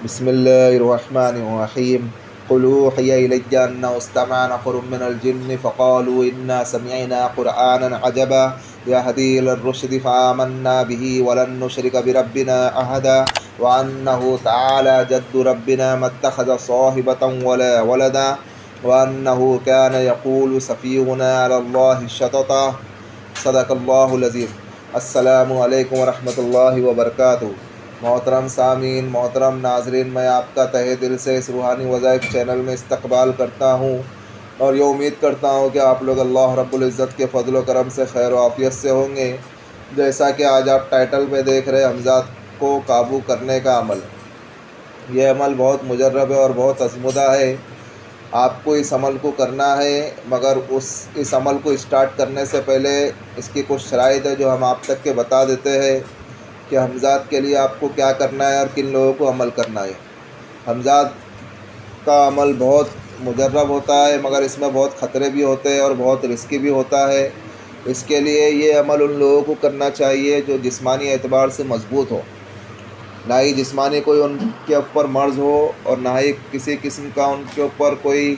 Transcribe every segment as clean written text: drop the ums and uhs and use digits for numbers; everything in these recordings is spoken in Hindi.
बिस्मिल्लाहिर्रहमानिर्रहीम। क़ुल ऊहिया इलैया अन्नहु इस्तमअ नफ़रुम मिनल जिन्नि फ़क़ालू इन्ना समिअना क़ुरआनन अजबा यहदी इलर रुश्दि फ़आमन्ना बिही वलन नुश्रिक बिरब्बिना अहदा व अन्नहु तआला जद्दु रब्बिना मत्तख़ज़ साहिबतन वला वलदा व अन्नहु कान यक़ूलु सफ़ीहुना अलल्लाहि शतता। सदक़ल्लाहुल अज़ीम। अस्सलामु अलैकुम व रहमतुल्लाहि व बरकातुहू। मोहतरम सामीन, मोहतरम नाजरीन, मैं आपका तहे दिल से इस रूहानी वज़ाइफ चैनल में इस्तकबाल करता हूँ और ये उम्मीद करता हूँ कि आप लोग अल्लाह रब्बुल इज़्ज़त के फ़ज़ल व करम से खैर आफ़ियत से होंगे। जैसा कि आज आप टाइटल पे देख रहे हैं, हमज़ात को काबू करने का अमल। ये अमल बहुत मुजर्रब है और बहुत आज़मुदा है। आपको इस अमल को करना है, मगर इस अमल को स्टार्ट करने से पहले इसकी कुछ शराइत है जो हम आप तक के बता देते हैं कि हमज़ात के लिए आपको क्या करना है और किन लोगों को अमल करना है। हमज़ात का अमल बहुत मुजर्रब होता है, मगर इसमें बहुत ख़तरे भी होते हैं और बहुत रिस्की भी होता है। इसके लिए ये अमल उन लोगों को करना चाहिए जो जिस्मानी एतबार से मजबूत हो, ना ही जिस्मानी कोई उनके ऊपर मर्ज़ हो और ना ही किसी किस्म का उनके ऊपर कोई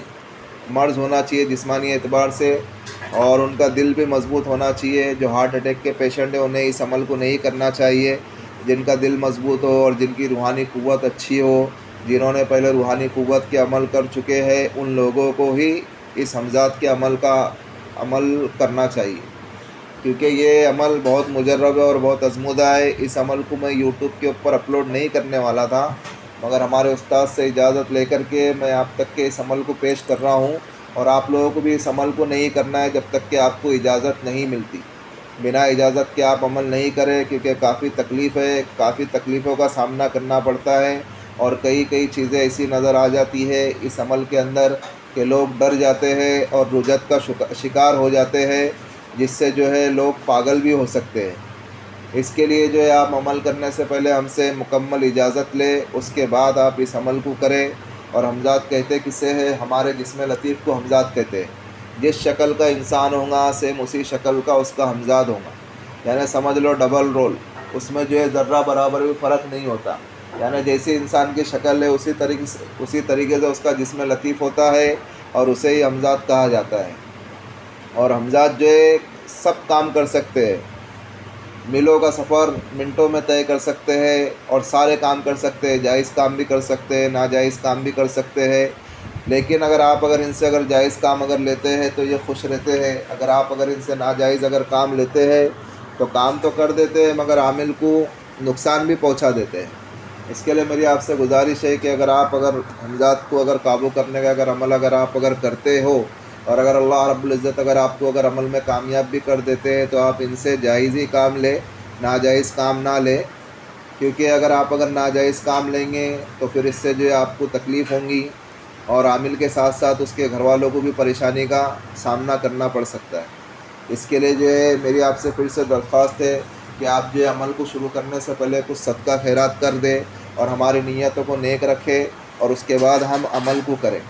मर्ज़ होना चाहिए जिस्मानी एतबार से, और उनका दिल भी मज़बूत होना चाहिए। जो हार्ट अटैक के पेशेंट हैं उन्हें इस अमल को नहीं करना चाहिए। जिनका दिल मज़बूत हो और जिनकी रूहानी क़ुव्वत अच्छी हो, जिन्होंने पहले रूहानी क़ुव्वत के अमल कर चुके हैं, उन लोगों को ही इस हमज़ात के अमल करना चाहिए, क्योंकि ये अमल बहुत मुजर्रब है और बहुत आज़मुदा है। इस अमल को मैं यूट्यूब के ऊपर अपलोड नहीं करने वाला था, मगर हमारे उस्ताद से इजाज़त लेकर के मैं आप तक के इस अमल को पेश कर रहा हूँ। और आप लोगों को भी इस अमल को नहीं करना है जब तक कि आपको इजाज़त नहीं मिलती। बिना इजाज़त के आप अमल नहीं करें, क्योंकि काफ़ी तकलीफ़ है, काफ़ी तकलीफ़ों का सामना करना पड़ता है और कई चीज़ें ऐसी नज़र आ जाती है इस अमल के अंदर कि लोग डर जाते हैं और रुजत का शिकार हो जाते हैं, जिससे जो है लोग पागल भी हो सकते हैं। इसके लिए जो है आप अमल करने से पहले हमसे मुकम्मल इजाज़त लें, उसके बाद आप इस अमल को करें। और हमज़ात कहते किससे है? हमारे जिस्म लतीफ़ को हमज़ात कहते हैं। जिस शक्ल का इंसान होगा सेम उसी शक्ल का उसका हमज़ात होगा, यानी समझ लो डबल रोल। उसमें जो है ज़र्रा बराबर भी फ़र्क नहीं होता, यानी जैसे इंसान की शक्ल है उसी तरीके से उसका जिस्म लतीफ़ होता है और उसे ही हमज़ात कहा जाता है। और हमज़ात जो है सब काम कर सकते हैं, मीलों का सफ़र मिनटों में तय कर सकते हैं और सारे काम कर सकते हैं। जायज़ काम भी कर सकते हैं, नाजायज़ काम भी कर सकते हैं। लेकिन अगर इनसे जायज़ काम लेते हैं तो ये खुश रहते हैं। अगर इनसे नाजायज़ काम लेते हैं तो काम तो कर देते हैं, मगर आमिल को नुकसान भी पहुंचा देते हैं। इसके लिए मेरी आपसे गुजारिश है कि अगर हमज़ात को काबू करने का अमल आप करते हो, और अगर अल्लाह रब्बुल इज़्ज़त आपको अमल में कामयाब भी कर देते हैं, तो आप इनसे जायज़ ही काम लें, नाजायज़ काम ना लें। क्योंकि अगर नाजायज़ काम लेंगे तो फिर इससे जो है आपको तकलीफ़ होंगी और आमिल के साथ साथ उसके घर वालों को भी परेशानी का सामना करना पड़ सकता है। इसके लिए जो है मेरी आपसे फिर से दरख्वास्त है कि आप जो है अमल को शुरू करने से पहले कुछ सदका खैरात कर दें और हमारी नीयतों को नेक रखें, और उसके बाद हम अमल को करें।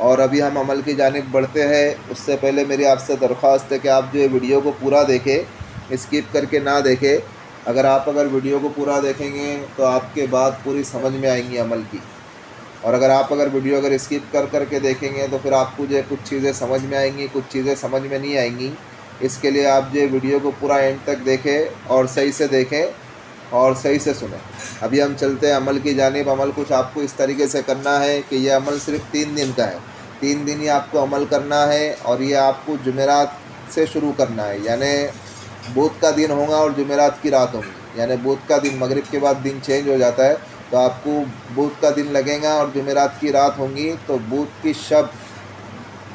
और अभी हम अमल की जानिब बढ़ते हैं, उससे पहले मेरी आपसे दरख्वास्त है कि आप जो है वीडियो को पूरा देखें, स्किप करके ना देखें। अगर वीडियो को पूरा देखेंगे तो आपके बात पूरी समझ में आएंगी अमल की, और अगर वीडियो स्किप कर के देखेंगे तो फिर आपको जो है कुछ चीज़ें समझ में आएंगी, कुछ चीज़ें समझ में नहीं आएंगी। इसके लिए आप जो वीडियो को पूरा एंड तक देखें और सही से देखें और सही से सुनें। अभी हम चलते हैं अमल की जानिब। अमल कुछ आपको इस तरीके से करना है कि यह अमल सिर्फ़ 3 दिन का है। 3 दिन ही आपको अमल करना है, और ये आपको जुमेरात से शुरू करना है, यानी बुध का दिन होगा और जुमेरात की रात होगी। यानी बुध का दिन, मगरिब के बाद दिन चेंज हो जाता है, तो आपको बुध का दिन लगेगा और जुमेरात की रात होंगी, तो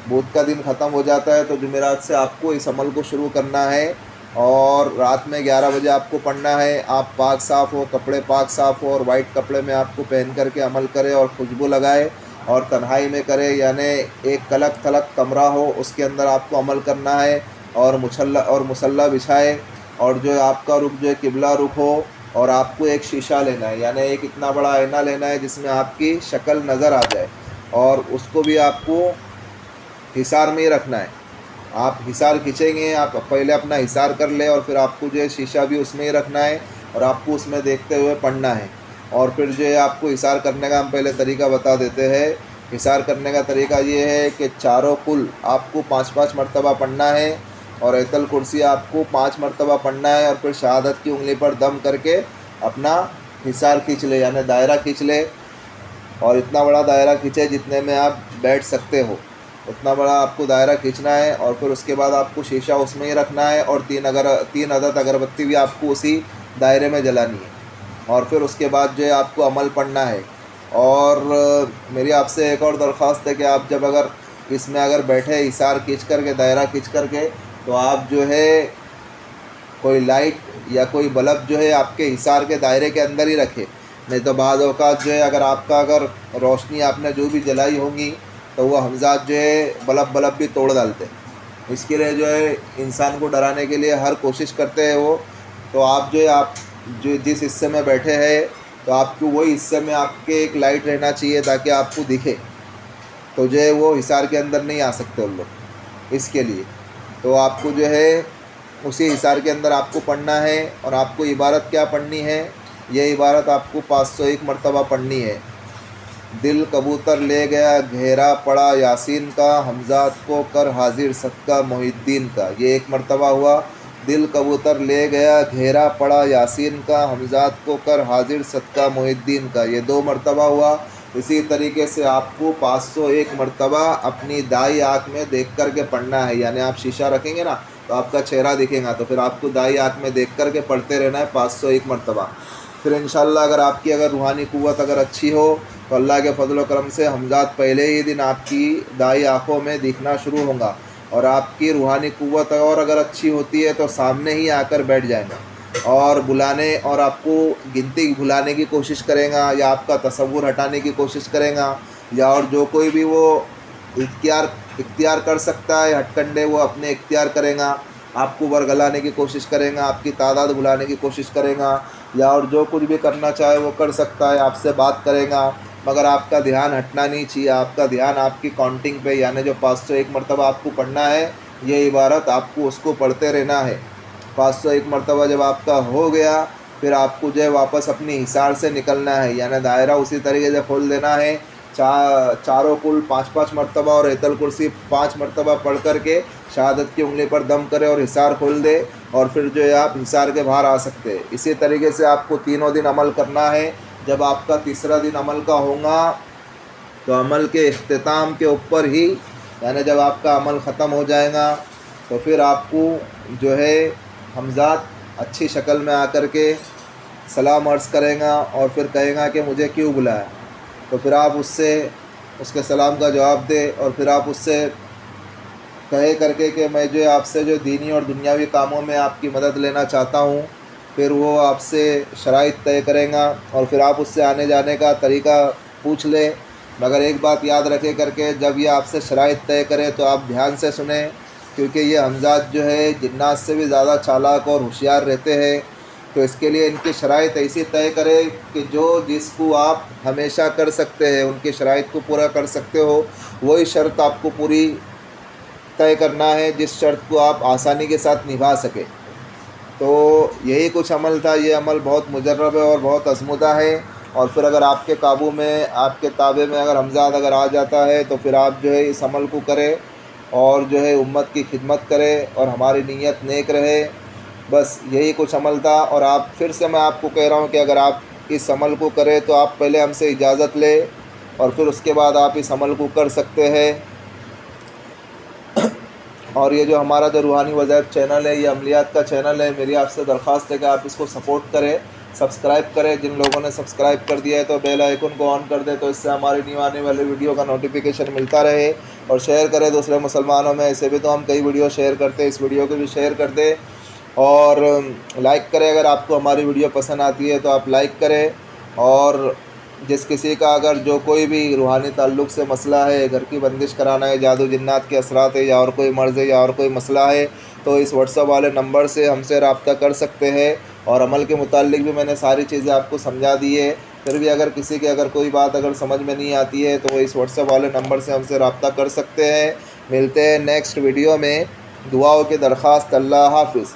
बुध का दिन ख़त्म हो जाता है, तो जुमेरात से आपको इस अमल को शुरू करना है। और रात में 11 बजे आपको पढ़ना है। आप पाक साफ़ हो, कपड़े पाक साफ़ हो और वाइट कपड़े में आपको पहन करके अमल करें और खुशबू लगाए और तन्हाई में करें, यानी एक कलक थलक कमरा हो उसके अंदर आपको अमल करना है। और मुसल्ला बिछाए, और जो आपका रुख जो है किबला रुख हो, और आपको एक शीशा लेना है, यानी एक इतना बड़ा आईना लेना है जिसमें आपकी शक्ल नज़र आ जाए, और उसको भी आपको हिसार में ही रखना है। आप हिसार खींचेंगे, आप पहले अपना हिसार कर ले और फिर आपको जो है शीशा भी उसमें ही रखना है और आपको उसमें देखते हुए पढ़ना है। और फिर जो है आपको इशार करने का हम पहले तरीका बता देते हैं। इशार करने का तरीका ये है कि चारों कुल आपको 5-5 मरतबा पढ़ना है और आयतल कुर्सी आपको 5 मरतबा पढ़ना है, और फिर शहादत की उंगली पर दम करके अपना हिसार खींच ले, यानी दायरा खींच ले। और इतना बड़ा दायरा खींचे जितने में आप बैठ सकते हो, उतना बड़ा आपको दायरा खींचना है। और फिर उसके बाद आपको शीशा उसमें ही रखना है और 3 अदद अगरबत्ती भी आपको उसी दायरे में जलानी है। और फिर उसके बाद जो है आपको अमल पढ़ना है। और मेरी आपसे एक और दरख्वास्त है कि आप जब अगर इसमें अगर बैठे इशार खींच करके, दायरा खींच करके, तो आप जो है कोई लाइट या कोई बल्ब जो है आपके हिसार के दायरे के अंदर ही रखें। नहीं तो बाद औक़ात जो है अगर रोशनी आपने जो भी जलाई होंगी तो वो हमजात जो है बल्ब भी तोड़ डालते हैं। इसके लिए जो है इंसान को डराने के लिए हर कोशिश करते हैं वो। तो आप जो जिस हिस्से में बैठे हैं तो आपको वही हिस्से में आपके एक लाइट रहना चाहिए ताकि आपको दिखे, तो जो है वो हिसार के अंदर नहीं आ सकते उन लोग। इसके लिए तो आपको जो है उसी हिसार के अंदर आपको पढ़ना है। और आपको इबारत क्या पढ़नी है, ये इबारत आपको 501 मरतबा पढ़नी है। दिल कबूतर ले गया घेरा पड़ा यासीन का, हमजात को कर हाजिर सदका मोहिद्दीन का। ये 1 मरतबा हुआ। दिल कबूतर ले गया घेरा पड़ा यासीन का, हमजात को कर हाजिर सदका मोहिद्दीन का। ये 2 मरतबा हुआ। इसी तरीके से आपको 501 मरतबा अपनी दाई आँख में देख कर के पढ़ना है। यानी आप शीशा रखेंगे ना तो आपका चेहरा दिखेगा, तो फिर आपको दाई आँख में देख कर के पढ़ते रहना है 501 मरतबा। फिर इंशाल्लाह अगर रूहानी क़ुव्वत अगर अच्छी हो तो अल्लाह के फजल व करम से हमजात पहले ही दिन आपकी दाई आँखों में दिखना शुरू होगा। और आपकी रूहानी क़ुव्वत और अगर अच्छी होती है तो सामने ही आकर बैठ जाएगा और बुलाने और आपको गिनती भुलाने की कोशिश करेगा, या आपका तसव्वुर हटाने की कोशिश करेगा, या और जो कोई भी वो इख्तियार कर सकता है हथकंडे वो अपने इख्तियार करेगा। आपको बरगलाने की कोशिश करेगा, आपकी तादाद बुलाने की कोशिश करेगा, या और जो कुछ भी करना चाहे वो कर सकता है, आपसे बात करेगा। मगर आपका ध्यान हटना नहीं चाहिए, आपका ध्यान आपकी काउंटिंग पे, यानी जो 501 मरतबा आपको पढ़ना है ये इबारत आपको उसको पढ़ते रहना है। 501 मरतबा जब आपका हो गया फिर आपको जो है वापस अपनी हिसार से निकलना है, यानी दायरा उसी तरीके से खोल देना है। चारों कुल 5-5 मरतबा और आयतल कुर्सी 5 मरतबा पढ़ कर के शहादत की उंगली पर दम करे और हिसार खोल दे, और फिर जो है आप हिसार के बाहर आ सकते हैं। इसी तरीके से आपको 3 दिन अमल करना है। जब आपका तीसरा दिन अमल का होगा तो अमल के इख्तिताम के ऊपर ही, यानी जब आपका अमल ख़त्म हो जाएगा तो फिर आपको जो है हमजात अच्छी शक्ल में आकर के सलाम अर्ज़ करेगा और फिर कहेगा कि मुझे क्यों बुलाया। तो फिर आप उसके सलाम का जवाब दे और फिर आप उससे कहे करके कि मैं जो आपसे जो दीनी और दुनियावी कामों में आपकी मदद लेना चाहता हूँ। फिर वो आपसे शराइत तय करेगा और फिर आप उससे आने जाने का तरीका पूछ ले। मगर एक बात याद रखे करके, जब ये आपसे शराइत तय करे तो आप ध्यान से सुने, क्योंकि ये हमजात जो है जिन्नात से भी ज़्यादा चालाक और होशियार रहते हैं। तो इसके लिए इनकी शराइत ऐसी तय करे कि जिसको आप हमेशा कर सकते हैं, उनकी शराइत को पूरा कर सकते हो, वही शर्त आपको पूरी तय करना है जिस शर्त को आप आसानी के साथ निभा सके। तो यही कुछ अमल था। ये अमल बहुत मुजर्रब है और बहुत आज़मूदा है। और फिर अगर आपके काबू में, आपके ताबे में अगर हमजात अगर आ जाता है तो फिर आप जो है इस अमल को करें और जो है उम्मत की खिदमत करें और हमारी नीयत नेक रहे। बस यही कुछ अमल था। और आप फिर से मैं आपको कह रहा हूँ कि अगर आप इस अमल को करें तो आप पहले हमसे इजाज़त लें और फिर उसके बाद आप इस अमल को कर सकते हैं। और ये जो हमारा जो रूहानी वज़ाइफ चैनल है, ये अमलियात का चैनल है, मेरी आपसे दरख्वास्त है कि आप इसको सपोर्ट करें, सब्सक्राइब करें। जिन लोगों ने सब्सक्राइब कर दिया है तो बेल आइकन को ऑन कर दें, तो इससे हमारी न्यू आने वाले वीडियो का नोटिफिकेशन मिलता रहे। और शेयर करें दूसरे मुसलमानों में, ऐसे भी तो हम कई वीडियो शेयर करते हैं, इस वीडियो को भी शेयर कर दें। और लाइक करें, अगर आपको हमारी वीडियो पसंद आती है तो आप लाइक करें। और जिस किसी का अगर जो कोई भी रूहानी ताल्लुक़ से मसला है, घर की बंदिश कराना है, जादू जिन्नात के असरात है, या और कोई मर्ज़ है या और कोई मसला है, तो इस व्हाट्सएप वाले नंबर से हमसे रब्ता कर सकते हैं। और अमल के मुताल्लिक़ भी मैंने सारी चीज़ें आपको समझा दी है। फिर भी अगर किसी की अगर कोई बात अगर समझ में नहीं आती है तो वो इस व्हाट्सएप वाले नंबर से हमसे रब्ता कर सकते हैं। मिलते हैं नेक्स्ट वीडियो में। दुआओं की दरख्वास्त। अल्लाह हाफ़िज़।